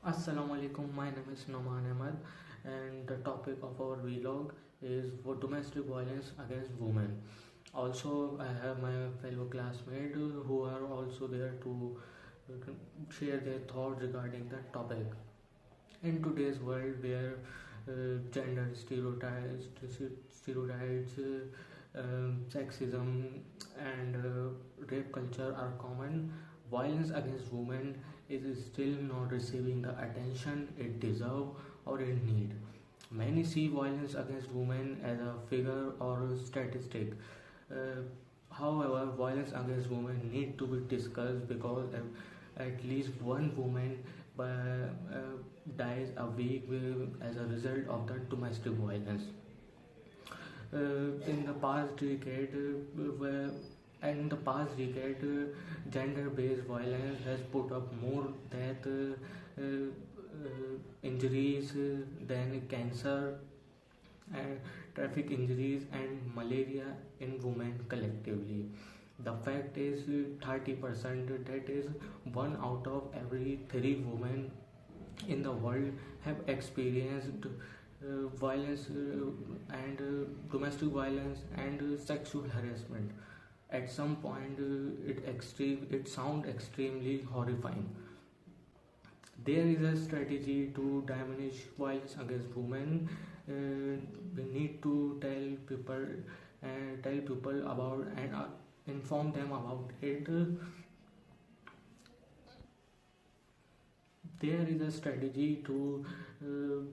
Assalamu alaikum, my name is Noman Ahmad, and the topic of our vlog is for domestic violence against women. Also, I have my fellow classmates who are also there to share their thoughts regarding the topic. In today's world, where gender stereotypes, sexism, and rape culture are common, violence against women is still not receiving the attention it deserves or it need. Many see violence against women as a figure or a statistic. Uh, However, violence against women need to be discussed because at least one woman dies a week as a result of the domestic violence. In the past decade, in the past decade, gender-based violence has put up more death, injuries than cancer and traffic injuries and malaria in women collectively. The fact is 30%, that is one out of every three women in the world have experienced violence and domestic violence and sexual harassment. At some point, it sounds extremely horrifying. There is a strategy to diminish violence against women. We need to tell people about and inform them about it. There is a strategy to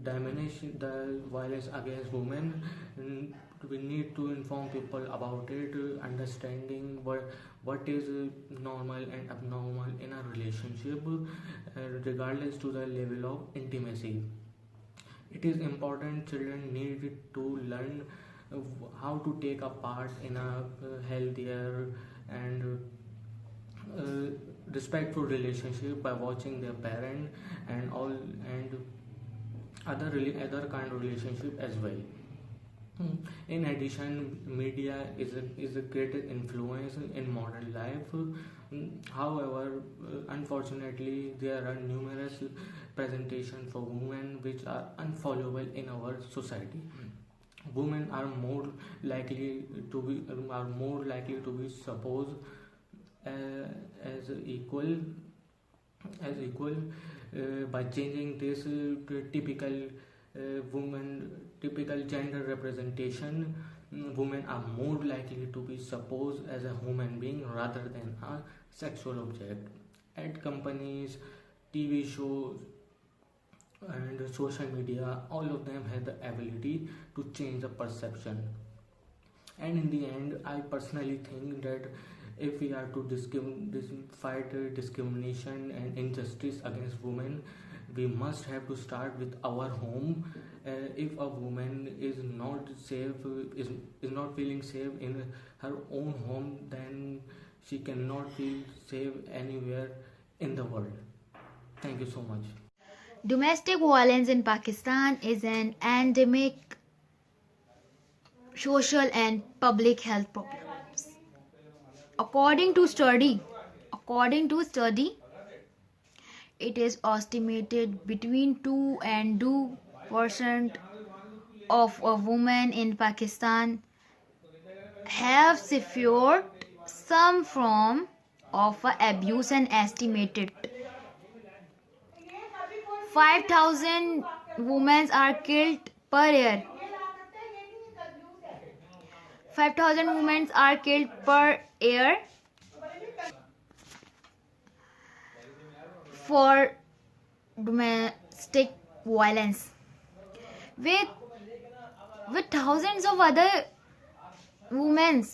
diminish the violence against women. We need to inform people about it, understanding what is normal and abnormal in a relationship, regardless to the level of intimacy. It is important children need to learn how to take a part in a healthier and uh, respectful relationship by watching their parent and other kind of relationship as well. In addition, media is a greater influence in modern life. However, unfortunately, there are numerous presentations for women which are unfollowable in our society. Women are more likely to be supposed as equal by changing this typical gender representation. Women are more likely to be supposed as a human being rather than a sexual object. Ad companies, TV shows, and social media, all of them have the ability to change the perception. And in the end, I personally think that if we are to fight discrimination and injustice against women, we must have to start with our home. If a woman is not safe, is not feeling safe in her own home, then she cannot feel safe anywhere in the world. Thank you so much. Domestic violence in Pakistan is an endemic social and public health problem. According to study, it is estimated between 2 and 2% of women in Pakistan have suffered some form of abuse, and estimated 5,000 women are killed per year. 5,000 women are killed per year for domestic violence, with thousands of other women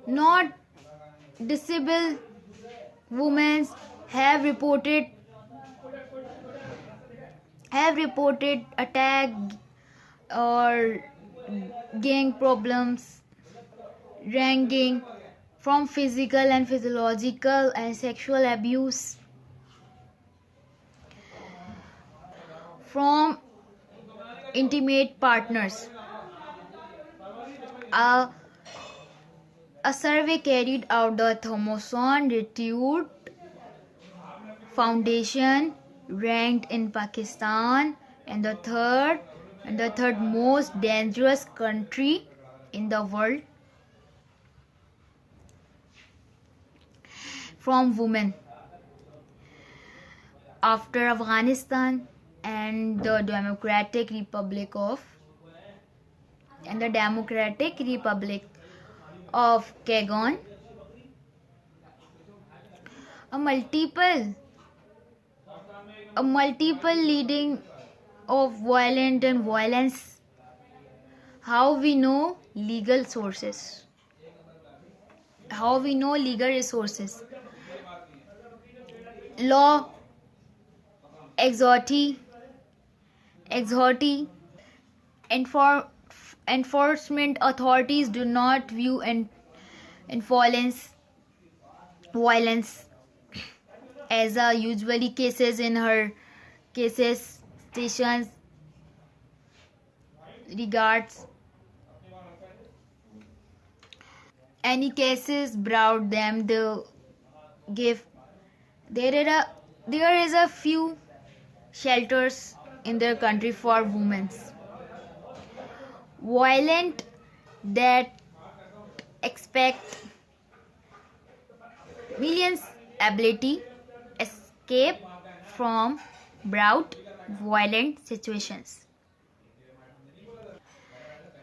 not disabled women have reported attack or gang problems ranging from physical and physiological and sexual abuse from intimate partners. A, a survey carried out the Thomson Institute Foundation ranked in Pakistan and the third most dangerous country in the world from women after Afghanistan and the Democratic Republic of Kyrgyzstan. A multiple leading of violent and violence. How we know legal sources. How we know legal resources. Law exhorty enforcement authorities do not view violence as a usually cases in her cases stations regards any cases brought them the give there is a few shelters in their country for women violent that expect millions ability escape from broad violent situations.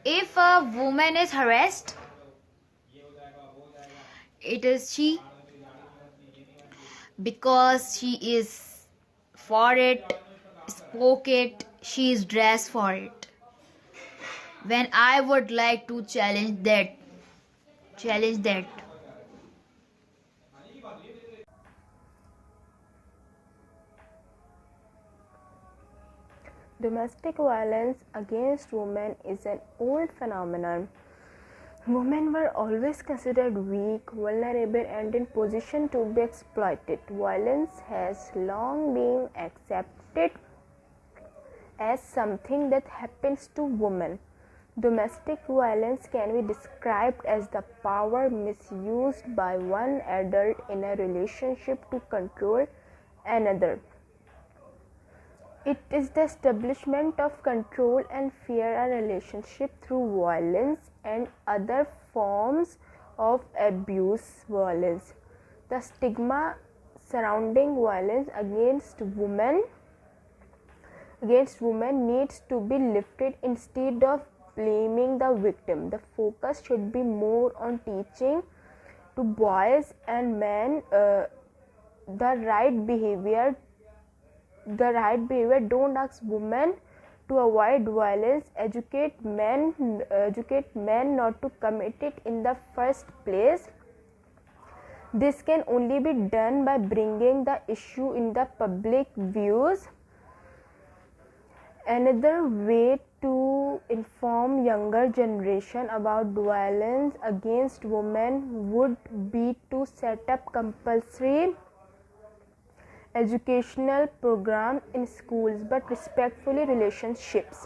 If a woman is harassed, it is she because she is for it, spoke it, she is dressed for it. When I would like to challenge that. Domestic violence against women is an old phenomenon. Women were always considered weak, vulnerable, and in position to be exploited. Violence has long been accepted as something that happens to women. Domestic violence can be described as the power misused by one adult in a relationship to control another. It is the establishment of control and fear a relationship through violence and other forms of abuse. Violence. The stigma surrounding violence against women needs to be lifted instead of blaming the victim. The focus should be more on teaching to boys and men the right behavior. Don't ask women to avoid violence. Educate men not to commit it in the first place. This can only be done by bringing the issue in the public views. Another way to inform younger generation about violence against women would be to set up compulsory educational program in schools but respectfully relationships.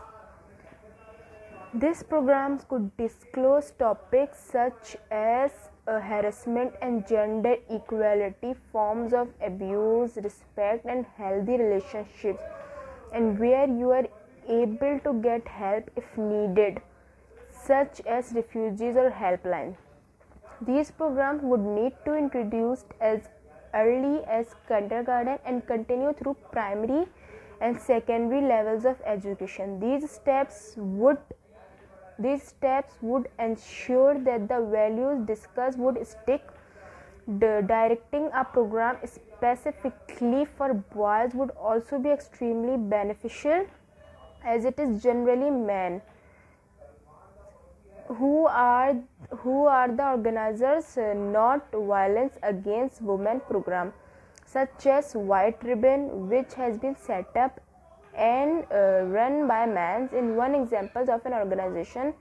These programs could disclose topics such as harassment and gender equality, forms of abuse, respect and healthy relationships, and where you are able to get help if needed, such as refugees or helpline. These programs would need to be introduced as early as kindergarten and continue through primary and secondary levels of education. These steps would ensure that the values discussed would stick. Directing a program specifically for boys would also be extremely beneficial, as it is generally men who are the organizers, not violence against women program such as White Ribbon, which has been set up and run by men, in one example of an organization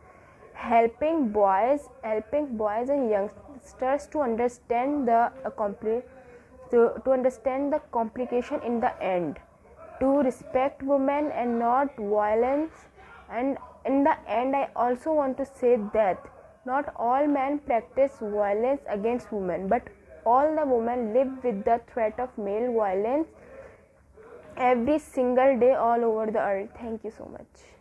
helping boys and youngsters to understand the complication in the end, to respect women and not violence. And in the end, I also want to say that not all men practice violence against women, but all the women live with the threat of male violence every single day all over the earth. Thank you so much.